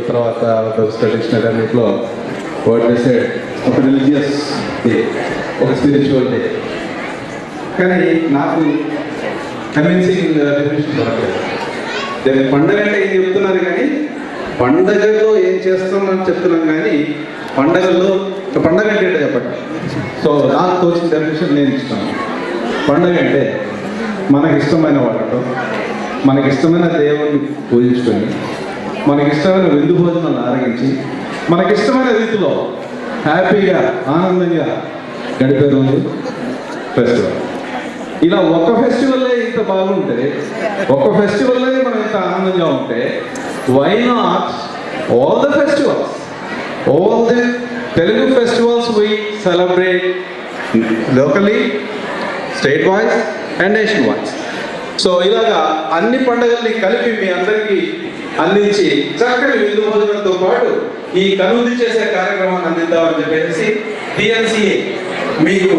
తర్వాత ట్రెడిషనల్ అన్నింటిలో వర్డ్ చేసే ఒక రిలీజియస్ డే, ఒక స్పిరిచువల్ డే. కానీ నాకు కన్విన్సింగ్ డెఫినేషన్ దొరకలేదు. పండగ అంటే ఏం చెప్తున్నారు కానీ పండగలో ఏం చేస్తామని చెప్తున్నాం కానీ పండగల్లో పండగ అంటే ఏంటో చెప్పండి. సో నాకు తోచిన డెఫినేషన్ నేను ఇస్తాను. పండగ అంటే మనకిష్టమైన వాళ్ళతో మనకిష్టమైన దేవుడిని పూజించుకొని మనకిష్టమైన విందు భోజనాలు ఆరగించి మనకిష్టమైన రీతిలో హ్యాపీగా ఆనందంగా గడిపే రోజు ఫెస్టివల్. ఇలా ఒక ఫెస్టివల్లే ఇంత బాగుంటే, ఒక ఫెస్టివల్లే మనం ఇంత ఆనందంగా ఉంటే, why not all the festivals, all the Telugu festivals we celebrate locally, state wise and nation wise. So ఇలాగా అన్ని పండుగల్ని కలిపి మీ అందరికీ అందించి చక్కని విందు భోజనంతో పాటు ఈ కనువిందు చేసే కార్యక్రమాన్ని అందిద్దామని చెప్పేసి TNCA మీకు